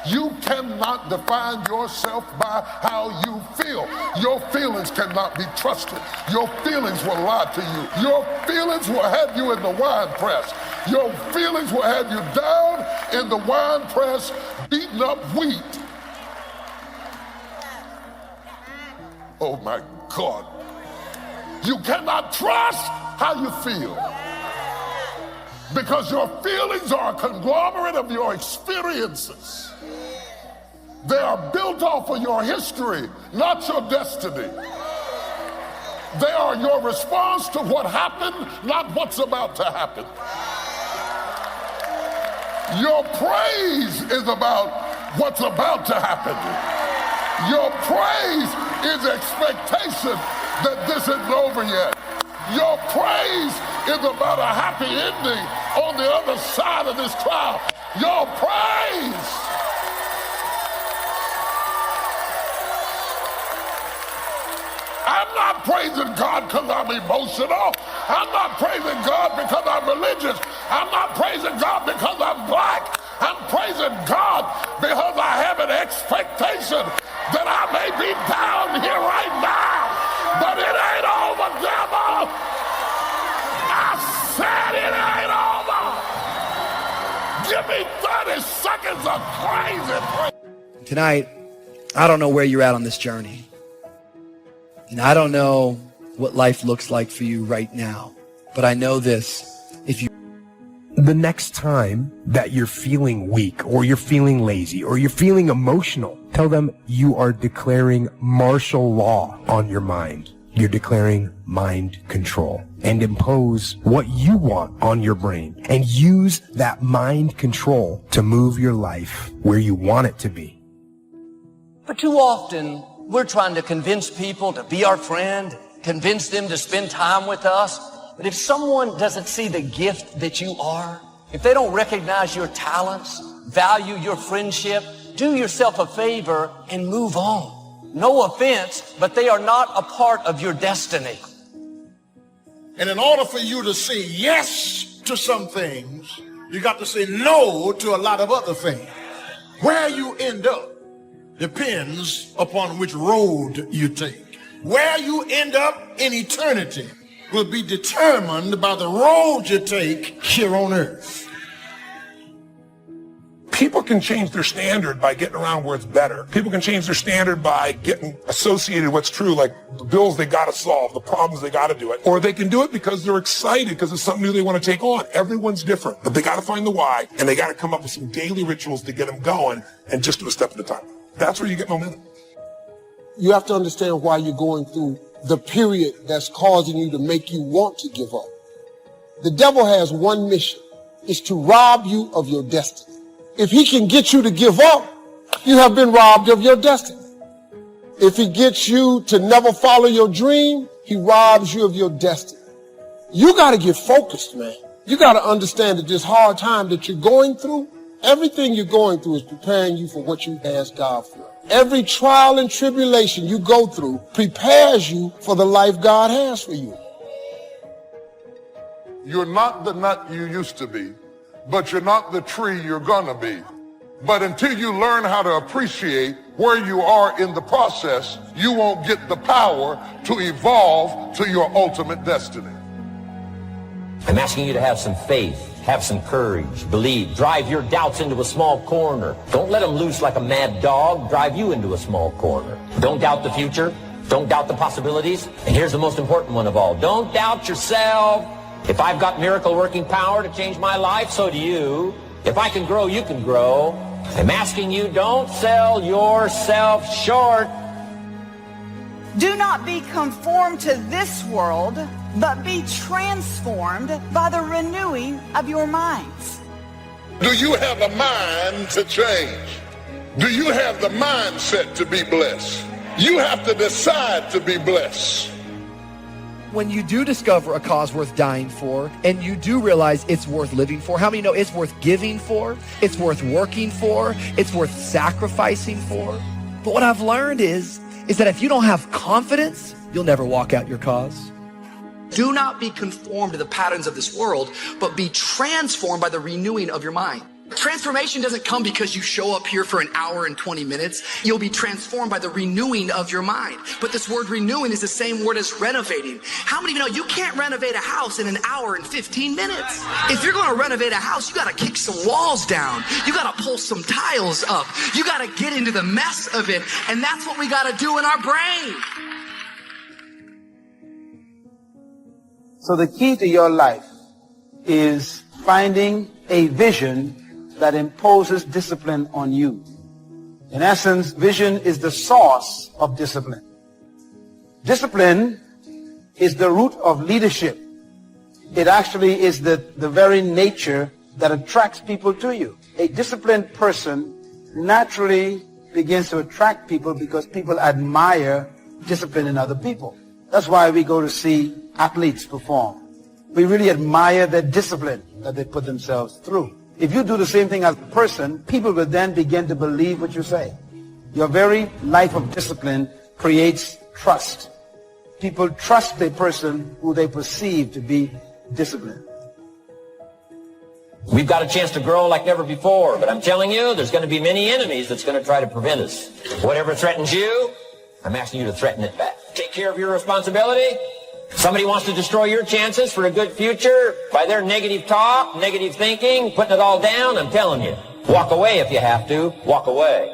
You cannot define yourself by how you feel. Your feelings cannot be trusted. Your feelings will lie to you. Your feelings will have you in the wine press. Your feelings will have you down in the wine press, beating up wheat. Oh my God. You cannot trust how you feel, because your feelings are a conglomerate of your experiences. They are built off of your history, not your destiny. They are your response to what happened, not what's about to happen. Your praise is about what's about to happen. Your praise is expectation that this isn't over yet. Your praise is about a happy ending on the other side of this trial. Your praise. I'm not praising God because I'm emotional. I'm not praising God because I'm religious. I'm not praising God because I'm black. I'm praising God because I have an expectation that I may be down here right now, but it ain't over, devil. I said it ain't over. Give me 30 seconds of crazy. Tonight, I don't know where you're at on this journey. And I don't know what life looks like for you right now. But I know this. The next time that you're feeling weak, or you're feeling lazy, or you're feeling emotional, tell them you are declaring martial law on your mind. You're declaring mind control, and impose what you want on your brain, and use that mind control to move your life where you want it to be. But too often, we're trying to convince people to be our friend, convince them to spend time with us. But if someone doesn't see the gift that you are, if they don't recognize your talents, value your friendship, do yourself a favor and move on. No offense, but they are not a part of your destiny. And in order for you to say yes to some things, you got to say no to a lot of other things. Where you end up depends upon which road you take. Where you end up in eternity will be determined by the road you take here on earth. People can change their standard by getting around where it's better. People can change their standard by getting associated with what's true, like the bills they got to solve, the problems they got to do it. Or they can do it because they're excited, because it's something new they want to take on. Everyone's different, but they got to find the why, and they got to come up with some daily rituals to get them going, and just do a step at a time. That's where you get momentum. You have to understand why you're going through the period that's causing you to make you want to give up. The devil has one mission, is to rob you of your destiny. If he can get you to give up, you have been robbed of your destiny. If he gets you to never follow your dream, he robs you of your destiny. You got to get focused, man. You got to understand that this hard time that you're going through, everything you're going through is preparing you for what you asked God for. Every trial and tribulation you go through prepares you for the life God has for you. You're not the nut you used to be, but you're not the tree you're gonna be. But until you learn how to appreciate where you are in the process, you won't get the power to evolve to your ultimate destiny. I'm asking you to have some faith. Have some courage, believe, drive your doubts into a small corner. Don't let them loose like a mad dog, drive you into a small corner. Don't doubt the future, don't doubt the possibilities, and here's the most important one of all, don't doubt yourself. If I've got miracle working power to change my life, so do you. If I can grow, you can grow. I'm asking you, don't sell yourself short. Do not be conformed to this world, but be transformed by the renewing of your minds. Do you have a mind to change? Do you have the mindset to be blessed? You have to decide to be blessed. When you do discover a cause worth dying for, and you do realize it's worth living for, how many know it's worth giving for, it's worth working for, it's worth sacrificing for? But what I've learned is that if you don't have confidence, you'll never walk out your cause. Do not be conformed to the patterns of this world, but be transformed by the renewing of your mind. Transformation doesn't come because you show up here for an hour and 20 minutes. You'll be transformed by the renewing of your mind. But this word renewing is the same word as renovating. How many of you know you can't renovate a house in an hour and 15 minutes? If you're going to renovate a house, you got to kick some walls down. You got to pull some tiles up. You got to get into the mess of it. And that's what we got to do in our brain. So the key to your life is finding a vision that imposes discipline on you. In essence, vision is the source of discipline. Discipline is the root of leadership. It actually is the very nature that attracts people to you. A disciplined person naturally begins to attract people because people admire discipline in other people. That's why we go to see athletes perform. We really admire the discipline that they put themselves through. If you do the same thing as a person, people will then begin to believe what you say. Your very life of discipline creates trust. People trust the person who they perceive to be disciplined. We've got a chance to grow like never before, but I'm telling you, there's going to be many enemies that's going to try to prevent us. Whatever threatens you, I'm asking you to threaten it back. Take care of your responsibility. Somebody wants to destroy your chances for a good future by their negative talk, negative thinking, putting it all down. I'm telling you, walk away if you have to. Walk away.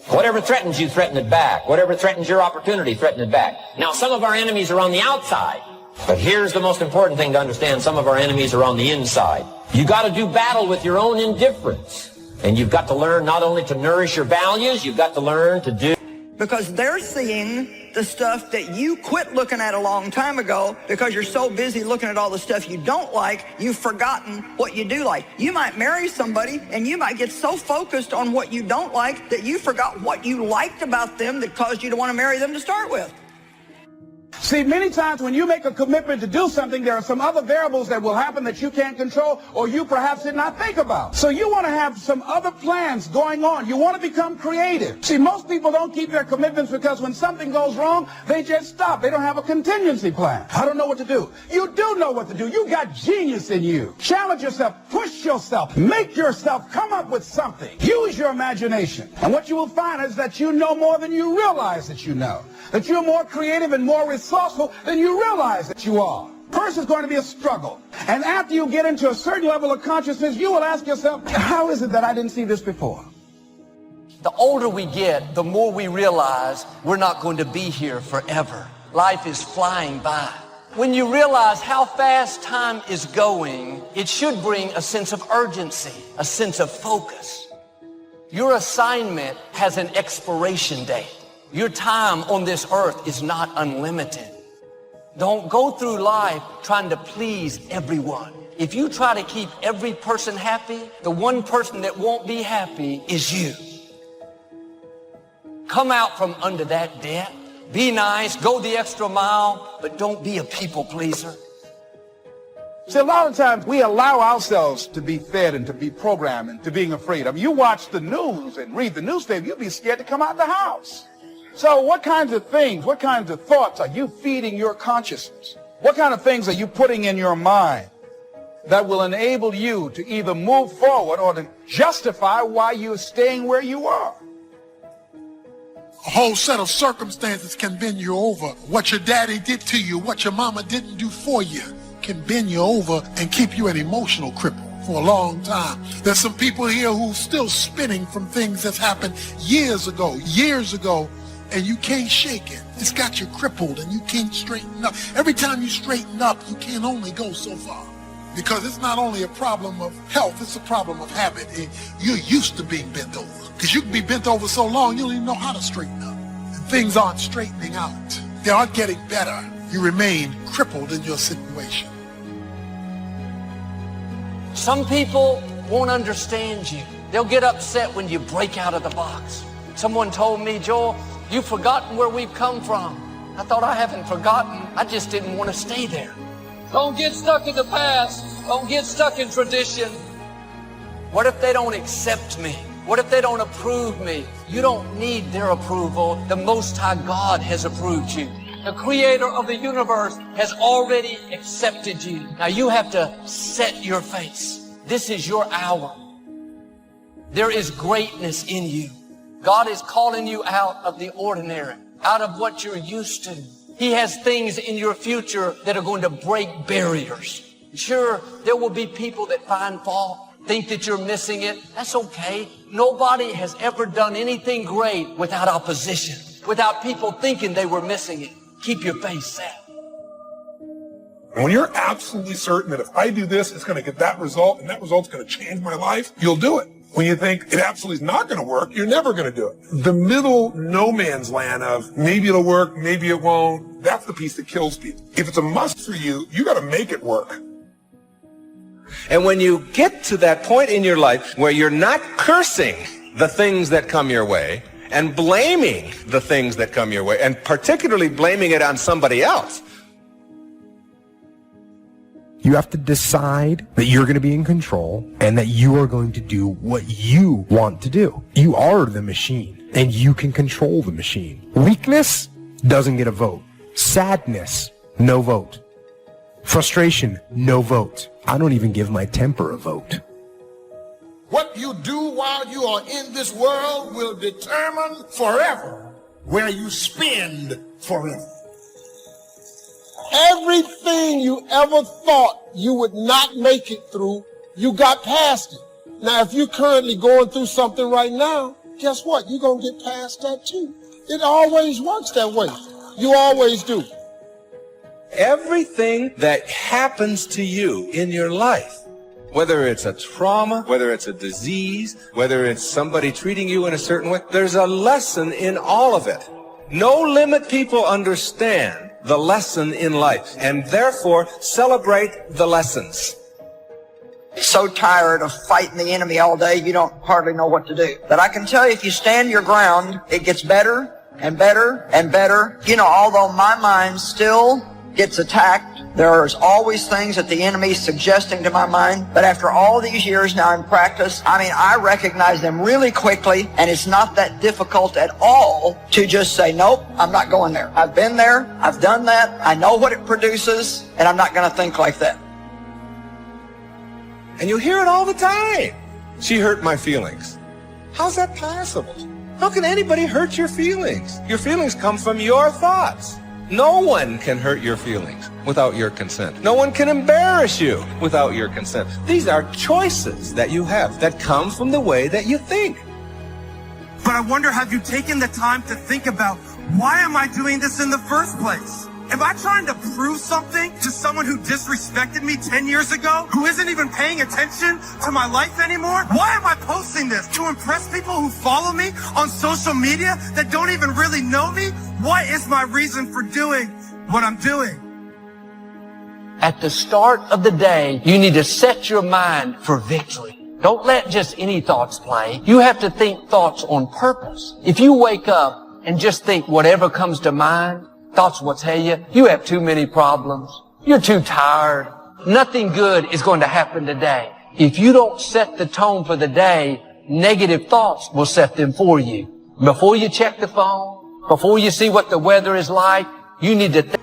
Whatever threatens you, threaten it back. Whatever threatens your opportunity, threaten it back. Now, some of our enemies are on the outside, but here's the most important thing to understand. Some of our enemies are on the inside. You got to do battle with your own indifference, and you've got to learn not only to nourish your values, you've got to learn to do. Because they're seeing the stuff that you quit looking at a long time ago because you're so busy looking at all the stuff you don't like, you've forgotten what you do like. You might marry somebody and you might get so focused on what you don't like that you forgot what you liked about them that caused you to want to marry them to start with. See, many times when you make a commitment to do something, there are some other variables that will happen that you can't control or you perhaps did not think about. So you want to have some other plans going on. You want to become creative. See, most people don't keep their commitments because when something goes wrong, they just stop. They don't have a contingency plan. I don't know what to do. You do know what to do. You got genius in you. Challenge yourself. Push yourself. Make yourself come up with something. Use your imagination. And what you will find is that you know more than you realize that you know. That you're more creative and more resourceful than you realize that you are. First, it's going to be a struggle. And after you get into a certain level of consciousness, you will ask yourself, how is it that I didn't see this before? The older we get, the more we realize we're not going to be here forever. Life is flying by. When you realize how fast time is going, it should bring a sense of urgency, a sense of focus. Your assignment has an expiration date. Your time on this earth is not unlimited. Don't go through life trying to please everyone. If you try to keep every person happy, the one person that won't be happy is you. Come out from under that debt. Be nice, go the extra mile, but don't be a people pleaser. See, a lot of times we allow ourselves to be fed and to be programmed and to being afraid. I mean, you watch the news and read the newspaper, you'll be scared to come out the house. So what kinds of things, what kinds of thoughts are you feeding your consciousness? What kind of things are you putting in your mind that will enable you to either move forward or to justify why you're staying where you are? A whole set of circumstances can bend you over. What your daddy did to you, what your mama didn't do for you, can bend you over and keep you an emotional cripple for a long time. There's some people here who are still spinning from things that's happened years ago, and you can't shake it. It's got you crippled and you can't straighten up. Every time you straighten up, you can only go so far. Because it's not only a problem of health, it's a problem of habit. You're used to being bent over. Because you can be bent over so long, you don't even know how to straighten up. And things aren't straightening out. They aren't getting better. You remain crippled in your situation. Some people won't understand you. They'll get upset when you break out of the box. Someone told me, Joel, you've forgotten where we've come from. I thought, I haven't forgotten. I just didn't want to stay there. Don't get stuck in the past. Don't get stuck in tradition. What if they don't accept me? What if they don't approve me? You don't need their approval. The Most High God has approved you. The Creator of the universe has already accepted you. Now you have to set your face. This is your hour. There is greatness in you. God is calling you out of the ordinary, out of what you're used to. He has things in your future that are going to break barriers. Sure, there will be people that find fault, think that you're missing it. That's okay. Nobody has ever done anything great without opposition, without people thinking they were missing it. Keep your face set. When you're absolutely certain that if I do this, it's going to get that result, and that result's going to change my life, you'll do it. When you think it absolutely is not going to work, you're never going to do it. The middle no man's land of maybe it'll work, maybe it won't, that's the piece that kills people. If it's a must for you, you got to make it work. And when you get to that point in your life where you're not cursing the things that come your way and blaming the things that come your way, and particularly blaming it on somebody else, you have to decide that you're going to be in control and that you are going to do what you want to do. You are the machine, and you can control the machine. Weakness doesn't get a vote. Sadness, no vote. Frustration, no vote. I don't even give my temper a vote. What you do while you are in this world will determine forever where you spend forever. Everything you ever thought you would not make it through, you got past it. Now, if you're currently going through something right now, guess what? You're going to get past that too. It always works that way. You always do. everything that happens to you in your life, whether it's a trauma, whether it's a disease, whether it's somebody treating you in a certain way, there's a lesson in all of it. No limit people understand the lesson in life and therefore celebrate the lessons. So tired of fighting the enemy all day, you don't hardly know what to do. But I can tell you, if you stand your ground, it gets better and better and better. You know, although my mind still gets attacked, there's always things that the enemy is suggesting to my mind. But after all these years now in practice, I recognize them really quickly, and it's not that difficult at all to just say, nope, I'm not going there. I've been there, I've done that, I know what it produces, and I'm not going to think like that. And you hear it all the time. She hurt my feelings. How's that possible? How can anybody hurt your feelings? Your feelings come from your thoughts. No one can hurt your feelings without your consent. No one can embarrass you without your consent. These are choices that you have that come from the way that you think. But I wonder, have you taken the time to think about, why am I doing this in the first place? Am I trying to prove something to someone who disrespected me 10 years ago, who isn't even paying attention to my life anymore? Why am I posting this? To impress people who follow me on social media that don't even really know me? What is my reason for doing what I'm doing? At the start of the day, you need to set your mind for victory. Don't let just any thoughts play. You have to think thoughts on purpose. If you wake up and just think whatever comes to mind, thoughts will tell you, you have too many problems. You're too tired. Nothing good is going to happen today. If you don't set the tone for the day, negative thoughts will set them for you. Before you check the phone, before you see what the weather is like, you need to think.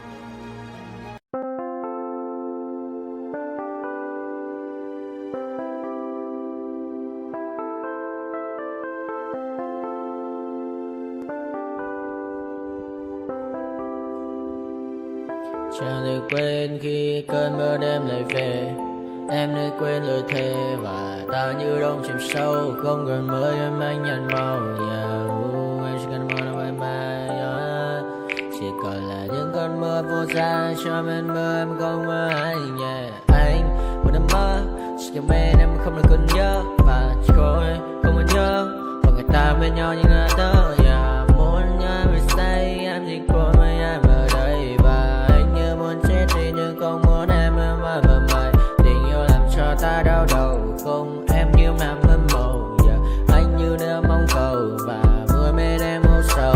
Chẳng được quên khi cơn mưa đêm lại về. Em nơi quên lời thề và ta như đông chìm sâu. Không còn mới em anh nhận màu. Em chỉ cần mơ đâu em bay. Chỉ còn là những cơn mưa vô giá. Cho bên mơ em không mơ anh. Anh một đêm mơ. Chỉ cần bên em không được cơn nhớ. Và chỉ có em không muốn nhớ. Và người ta bên nhau như ngã tớ. Muốn nhớ về say em chỉ có mấy em ở đây. Và nhưng không muốn em mơ mày. Tình yêu làm cho ta đau đầu. Không em như mà mơ mộng. Anh như đeo mong cầu. Và mưa bên em màu sầu.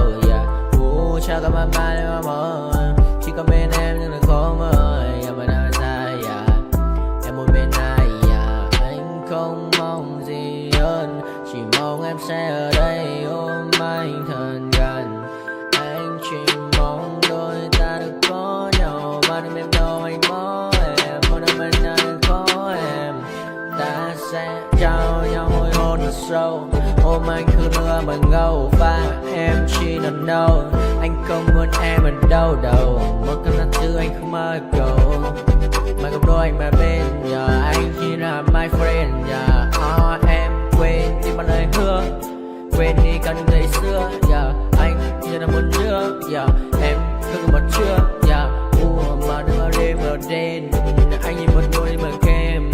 Chào cả bạn bè em mơ. Chỉ có bên em nhưng là khó mơ. Mà đã ra em muốn bên ai. Anh không mong gì hơn. Chỉ mong em sẽ ở đây ôm anh thật gần. Anh chỉ mong đôi ta được có nhau. Mà đừng em đâu anh có em. Một đêm bên anh có em. Ta sẽ trao nhau môi hôn. sâu. Ôm anh cứ mưa mà ngâu, và em chỉ là no. Anh không muốn em ở đâu đâu, một cơn lạnh thứ anh không mơ cầu. Mà gặp đôi anh mà bên giờ anh chỉ là my friend. Em quên đi bao lời hứa, quên đi cả những ngày xưa. Anh chỉ là một đứa, em cứ một chưa. Mà đưa đêm ở đêm, anh nhìn một đôi mà kem,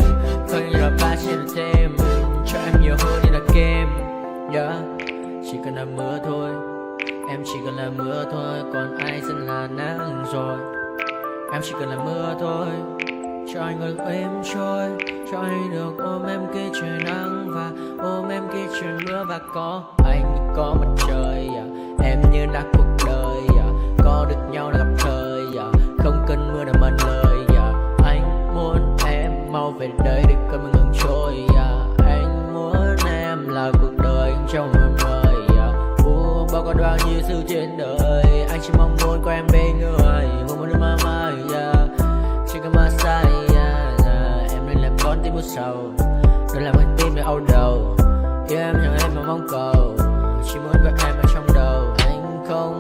không như là ba xin thêm, cho em nhiều hơn như là kem. Chỉ cần là mưa thôi, em chỉ cần là mưa thôi, còn ai sẽ là nắng rồi. Em chỉ cần là mưa thôi, cho anh ngồi êm trôi, cho anh được ôm em kia trời nắng và ôm em kia trời mưa. Và có anh có mặt trời, em như là cuộc đời, có được nhau là gặp thời, không cần mưa để mần lời. Anh muốn em mau về đây để cơn mưa ngừng trôi. Anh muốn em là cuộc đời anh trong mưa mời. Bao có bao nhiêu sự trên đời, anh chỉ mong muốn có em bên người. Một đêm mơ mai, chỉ cần mơ sai. Em nên làm con tim một sầu, đừng làm con tim để đau đầu. Yêu em chẳng em mà mong cầu, chỉ muốn có em ở trong đầu. Anh không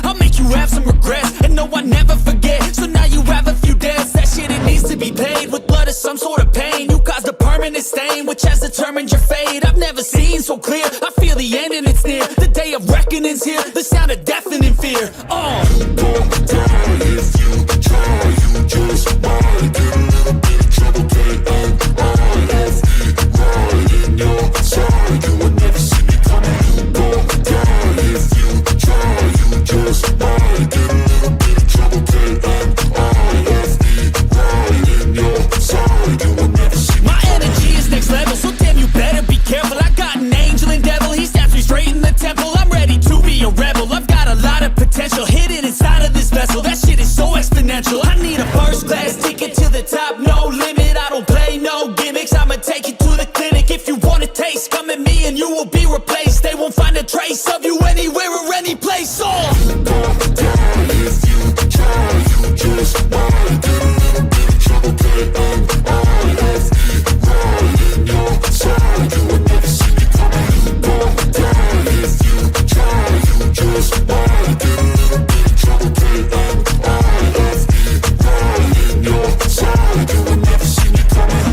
I'll make you you have some regrets. And no, I never forget. So now you have a few debts. That shit, it needs to be paid with blood or some sort of pain. You caused a permanent stain, which has determined your fate. I've never seen so clear. I feel the end and it's near. The day of reckoning's here. The sound of deafening fear. You don't die if you try. You just might get a little bit of trouble. Right in your side. You will never see me coming. You don't die if you try. You just might get a little bit of trouble. Right in your side. You will never see me. My energy is next level, so damn you better be careful. I got an angel and devil, he stabs me straight in the temple. I'm ready to be a rebel. I've got a lot of potential hidden inside of this vessel. That shit is so exponential. I need a first class ticket to the top, no limit. I don't play no gimmicks. I'ma take you to the clinic. If you want a taste, come at me and you will be replaced. They won't find a trace of you anywhere or any place. You don't die if you try. You just might get a little bit of trouble. Right in your side. You will never see me coming. You don't die if you try. You just might get a little bit of trouble. Right in your side. You will never see me coming.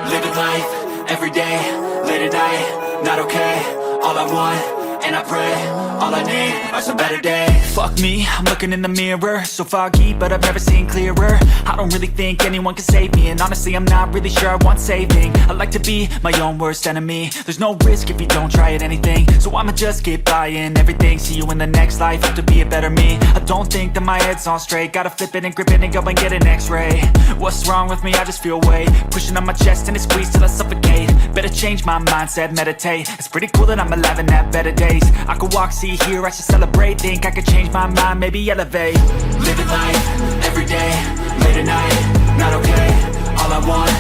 Living life, every day, late at night, not okay. All I want, and I pray, all I need are some better days. Fuck me, I'm looking in the mirror, so foggy, but I've never seen clearer. I don't really think anyone can save me, and honestly I'm not really sure I want saving. I like to be my own worst enemy. There's no risk if you don't try at anything, so I'ma just keep buying everything. See you in the next life, have to be a better me. I don't think that my head's on straight, gotta flip it and grip it and go and get an x-ray. What's wrong with me? I just feel weight pushing on my chest and it squeezes till I suffocate. Better change my mindset, meditate. It's pretty cool that I'm alive and have better days. I could walk, see, hear, I should celebrate. Think I could change my mind, maybe elevate. Living life, every day, late at night, not okay. All I want,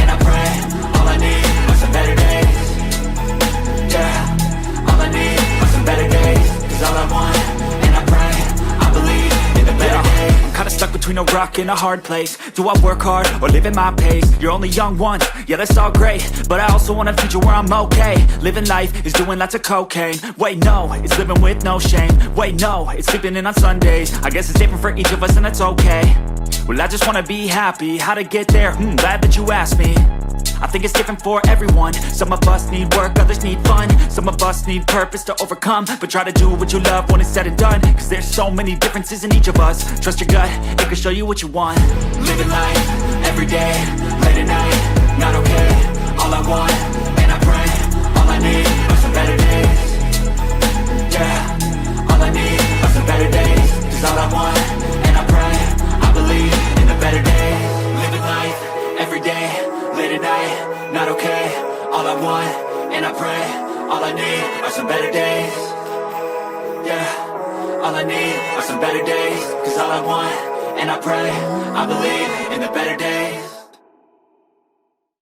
and I pray, all I need are some better days. Yeah, all I need are some better days. Cause all I want, and I pray, I believe in the better days. I'm kinda stuck between a rock and a hard place. Do I work hard or live at my pace? You're only young once, yeah that's all great, but I also want a future where I'm okay. Living life is doing lots of cocaine. Wait no, it's living with no shame. Wait no, it's sleeping in on Sundays. I guess it's different for each of us and that's okay. Well I just wanna be happy, how to get there? Glad that you asked me. I think it's different for everyone. Some of us need work, others need fun. Some of us need purpose to overcome. But try to do what you love when it's said and done. Cause there's so many differences in each of us. Trust your gut, it can show you what you want. Living life, every day, late at night, not okay. All I want, and I pray, all I need are some better days. Yeah, all I need are some better days. Cause all I want, and I pray, I believe in the better days. Living life, every day, late at night, not okay. All I want, and I pray, all I need are some better days. Yeah, all I need are some better days. Cause all I want, and I pray, I believe in the better days.